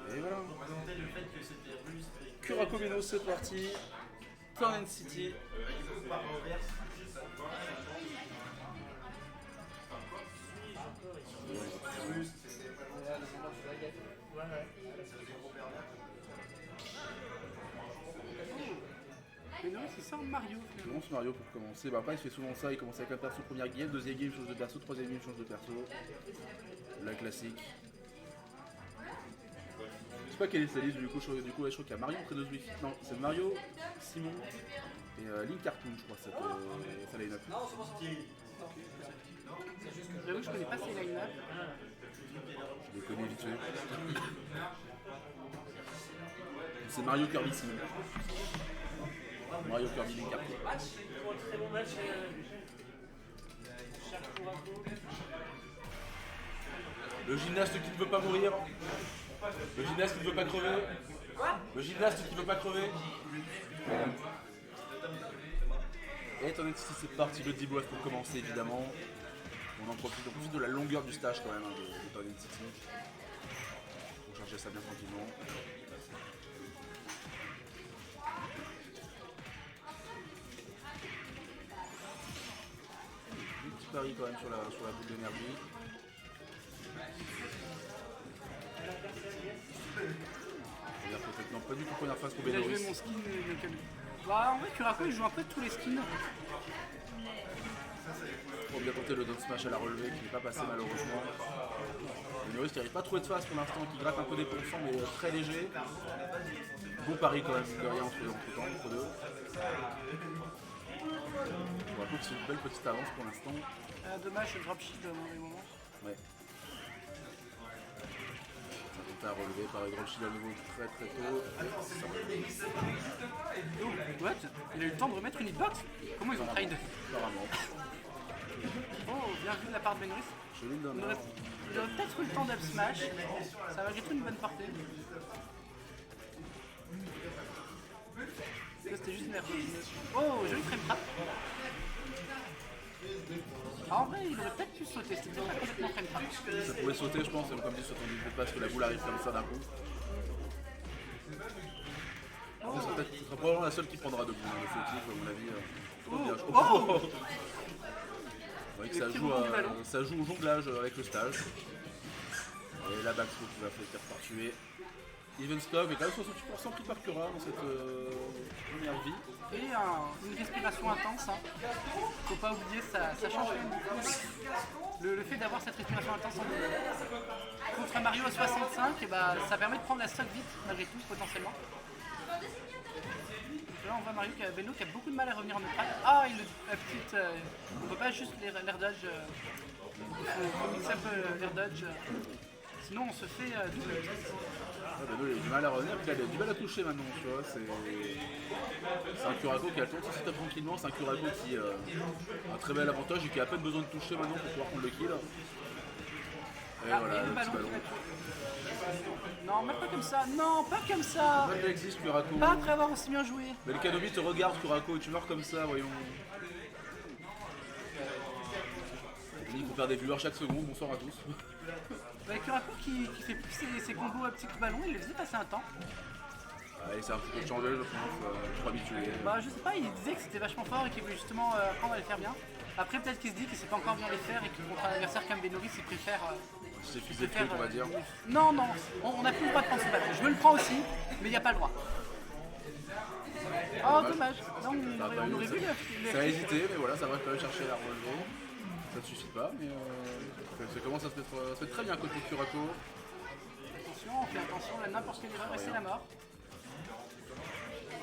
Et voilà. Curacao Benos, c'est parti. Turn City. Mais non, c'est ça Mario. Je lance Mario pour commencer. Bah, après, il fait souvent ça. Il commence avec un perso première game, deuxième game, change de perso, troisième game, change de perso. La classique. Je sais pas quelle est sa liste, du coup, je crois qu'il y a Mario près de Swift. Non, c'est Mario, Simon et Link Cartoon, je crois, ça line-up. J'avoue que je connais pas ces line-up. Je les connais vite fait. C'est Mario Kirby Simon. Mario Kirby Link Cartoon. Très bon match. Le gymnaste qui ne veut pas mourir. Le gymnaste qui ne veut pas crever. Le gymnaste qui ne veut pas crever. Et étant donné que c'est parti, le D-Boss pour commencer évidemment. On profite de la longueur du stage quand même hein, de Town City. Pour charger ça bien tranquillement. Un petit pari quand même sur la boule d'énergie. C'est-à-dire peut-être non pas du tout première phase pour J'ai Benoris. joué mon skin Bah en vrai Curacao il joue un peu tous les skins. Pour bien compter le down smash à la relevée qui n'est pas passé malheureusement. Benoris qui n'arrive pas à trouver de face pour l'instant, qui gratte un peu des pourcents mais très léger. Bon pari quand même de rien entre deux. On va voir que c'est une belle petite avance pour l'instant. Dommage le drop shield dans les moments. Ouais. Ça à relever par les drop shield à nouveau très tôt. Oh, what? Il a eu le temps de remettre une hitbox? Comment ils ont trade? Apparemment. Oh, bien vu de la part de Benoris. Je lui donne. Il aurait peut-être eu le temps d'up smash. Ça va être une bonne portée. Là c'était juste merde. Oh, joli frame trap. Ah, en vrai, il aurait peut-être pu sauter, c'était pas complètement frame trap. Ça pouvait sauter, je pense, comme dit, sur ton but parce que la boule arrive comme ça d'un coup. Ce sera probablement la seule qui prendra debout, le fautif, à mon avis. Oh. Vous voyez que ça joue au jonglage avec le stage. Et la backthrow qui va faire par tuer. Even Stove est quand même 68% pris par Cura dans cette première vie. Et une respiration intense. Hein. Faut pas oublier, ça change le fait d'avoir cette respiration intense contre Mario à 65, et bah, ça permet de prendre la stock vite, malgré tout, potentiellement. Là, on voit Mario Beno qui a beaucoup de mal à revenir en neutral. Ah, la petite. On peut pas juste l'air dodge. Il faut mixer un peu l'air dodge. Sinon, on se fait double. Beno il a du mal à revenir, puis il a du mal à toucher maintenant, tu vois. C'est un Curacao qui a le temps de se taper tranquillement. C'est un Curacao qui a un très bel avantage et qui a à peine besoin de toucher maintenant pour pouvoir prendre le kill. Et voilà, le petit ballon. Non, mais pas comme ça, non, pas comme ça. Même existe Curacao. Pas après avoir aussi bien joué. Mais le Kenobi te regarde Curacao et tu meurs comme ça, voyons. Il faut faire des viewers chaque seconde, bonsoir à tous. Bah, Curacao qui fait plus ses combos à petits ballons, il les faisait passer un temps. Allez, c'est un petit peu de changer, je pense, trop habitué. Bah, je sais pas, il disait que c'était vachement fort et qu'il voulait justement apprendre à les faire bien. Après, peut-être qu'il se dit qu'il sait pas encore bien les faire et que contre un adversaire comme Benoris, il préfère. C'est fils des trucs, on va dire. Non, on n'a plus le droit de prendre ce ballon. Je me le prends aussi, mais il n'y a pas le droit. Oh, dommage. Non, on aurait vu le. Ça a hésité, mais voilà, ça va quand même chercher la relever. Ça ne suffit pas, mais ça commence à se mettre très bien côté Curacao. Attention, on fait attention, là, n'importe quelle erreur et c'est la mort.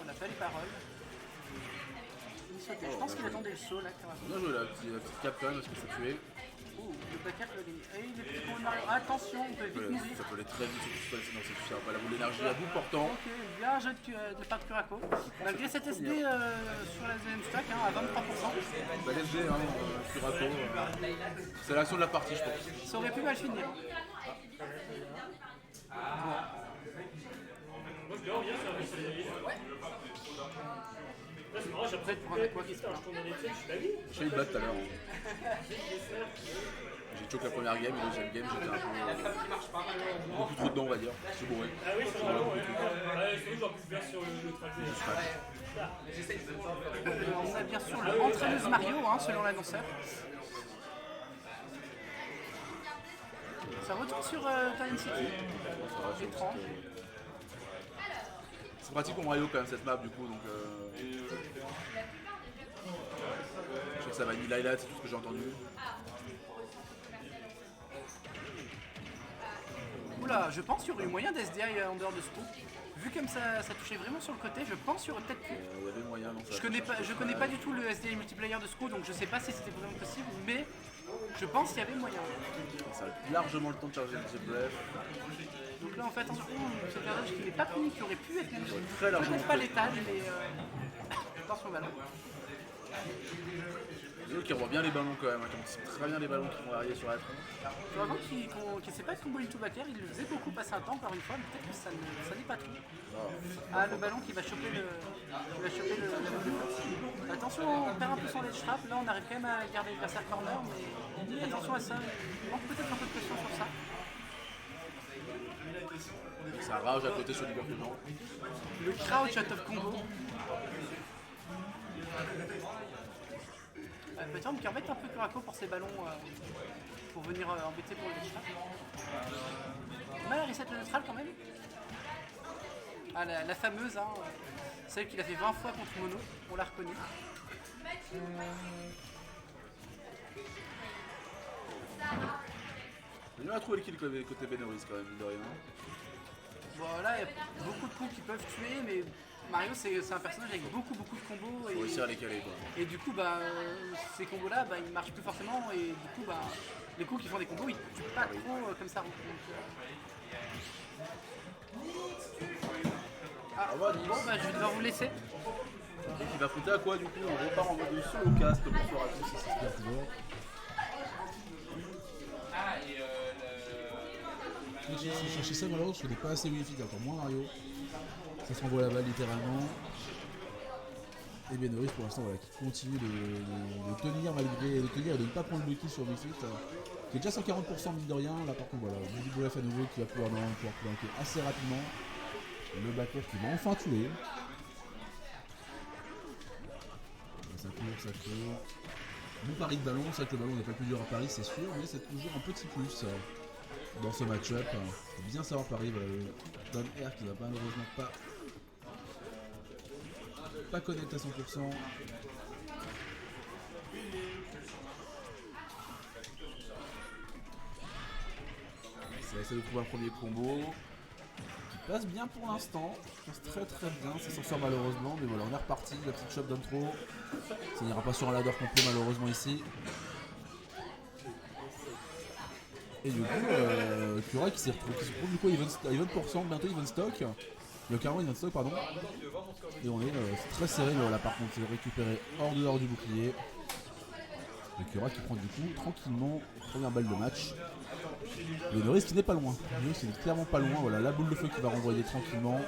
On n'a pas les paroles. Je pense qu'il attendait le saut là. Bien joué la petite cap quand même parce que ça tuait. Oh, le backer l'a gagné. Et il est plus pour Mario. Attention, on peut vite mourir. Ça peut aller très vite, sinon c'est tout ça. La boule d'énergie à bout portant. Ok, bien jeu de part de Curacao. Malgré cet SD sur la deuxième stack à 23%. Bah, l'SD, Curacao, c'est l'action de la partie, je pense. Ça aurait pu mal finir. Après, pour un quoi qui se passe. J'ai eu le bat tout à l'heure. J'ai choqué la première game, et la deuxième game, j'étais un peu beaucoup trop dedans, on va dire. C'est bourré. Ah oui, c'est Voilà, bon. beaucoup de trucs. Ouais, c'est j'en plus bien sur le trajet. Je scratch. On a bien sûr l'entraîneuse Mario, hein, selon l'annonceur. Ça retourne sur Time City. Ça va, Étrange. c'est pratique pour Mario quand même cette map du coup, donc je sais que ça va ni Lilat, c'est tout ce que j'ai entendu. Oula, je pense qu'il y aurait eu moyen d'SDI en dehors de ce coup. Vu comme ça touchait vraiment sur le côté, je pense qu'il y aurait peut-être pu. Il y avait moyen, non, ça Je connais pas du tout le SDI multiplayer de ce coup, donc je sais pas si c'était vraiment possible, mais je pense qu'il y avait moyen. ça a largement le temps de charger le G-Bref. Donc là on fait attention, ce carrage qui n'est pas puni, qui aurait pu être même Très largement peut-être pas létal, mais attention au ballon. Les autres qui revoient bien les ballons quand même, hein, qui anticipent très bien les ballons qui vont arriver sur la tronc. Vraiment qui ne sait pas combo into backer, il le faisait beaucoup passer un temps encore une fois, mais peut-être que ça n'est pas tout. Ah, le ballon qui va choper le attention, on perd un peu son ledge trap, là on arrive quand même à garder l'adversaire corner, mais attention à ça, il manque peut-être un peu de pression sur ça. Ça rage à côté sur Liberty Blanc. Le crouch out of combo. Peut-être qui embête un peu Kurako pour ses ballons pour venir embêter pour le neutral. Mal à reset le neutral quand même. Ah, la fameuse, hein, celle qu'il a fait 20 fois contre Mono, on l'a reconnue. Il a trouvé le kill côté Benoris quand même, mine de rien. Bon là, il y a beaucoup de coups qui peuvent tuer, mais Mario c'est un personnage avec beaucoup de combos. Faut réussir à les caler quoi. Et du coup, ces combos là, ils marchent plus forcément, et du coup, les coups qui font des combos, ils tuent pas trop comme ça. Donc, bon, je vais devoir vous laisser. Et qui va foutre à quoi du coup? On repart en mode solo cast, bonsoir à tous, ici c'est toujours. J'ai cherché ça malheureusement parce que je connais pas assez Wi-Fi, encore moins Mario. Ça se renvoie la balle littéralement. Et Benoris pour l'instant voilà, qui continue de tenir malgré de tenir et de ne pas prendre le kill sur Wi-Fi. Qui est déjà 140% mine de rien. Là par contre voilà, Bref à nouveau qui va pouvoir planquer assez rapidement. Le backer qui va enfin tuer. Ça court. Bon pari de ballon, c'est vrai que le ballon n'est pas le plus dur à Paris, c'est sûr, mais c'est toujours un petit plus dans ce match-up. Il faut bien savoir parier, voilà, le Don Air qui va malheureusement pas connecter à 100%. Ça essaie de trouver un premier combo qui passe bien pour l'instant, passe très bien, ça s'en sort malheureusement, mais voilà on est reparti, la petite shop d'intro, ça n'ira pas sur un ladder complet malheureusement ici. Et du coup, Kura qui se retrouve du coup even % bientôt even stock. Le carrément even stock pardon. Et on est très serré là par contre, c'est récupéré hors dehors du bouclier. Et Kura qui prend du coup tranquillement première balle de match. Le Norris qui n'est pas loin. Le Norris qui n'est clairement pas loin. Voilà la boule de feu qui va renvoyer tranquillement.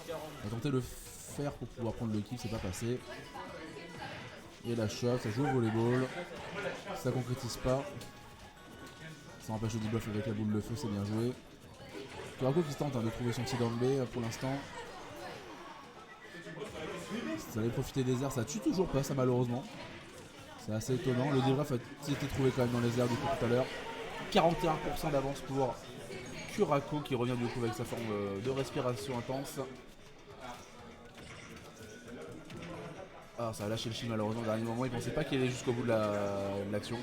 On va tenter de le faire pour pouvoir prendre le kill, c'est pas passé. Et la shot, ça joue au volleyball. Ça concrétise pas. Ça empêche le debuff avec la boule de feu, c'est bien joué. Kurako qui tente de trouver son petit down B pour l'instant. Ça allait profiter des airs, ça tue toujours pas ça malheureusement. C'est assez étonnant. Le debuff a été trouvé quand même dans les airs du coup tout à l'heure. 41% d'avance pour Kurako qui revient du coup avec sa forme de respiration intense. Ah, ça a lâché le shield malheureusement au dernier moment, il pensait pas qu'il allait jusqu'au bout de l'action.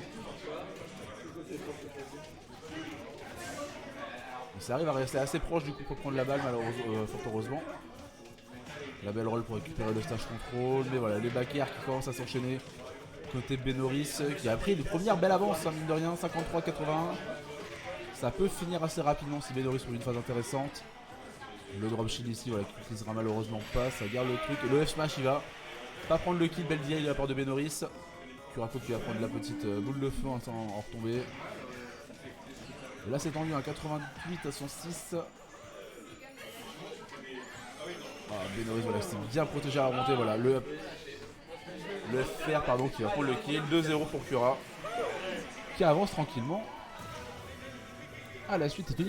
Ça arrive à rester assez proche du coup pour prendre la balle malheureusement, fort heureusement. La belle roll pour récupérer le stage control, mais voilà les backers qui commencent à s'enchaîner côté Benoris qui a pris une première belle avance mine de rien, 53-81. Ça peut finir assez rapidement si Benoris trouve une phase intéressante. Le drop shield ici voilà, qui n'utilisera malheureusement pas, ça garde le truc. Et le F-smash il va pas prendre le kill, belle DI de la part de Benoris. Kurako qui va prendre la petite boule de feu en retombée. Et là c'est tendu à 88 à 106. Benoris voilà, c'est bien protégé à la remontée. Voilà, le FR pardon, qui va prendre le kill. 2-0 pour Kura. Qui avance tranquillement À la suite, c'est Tony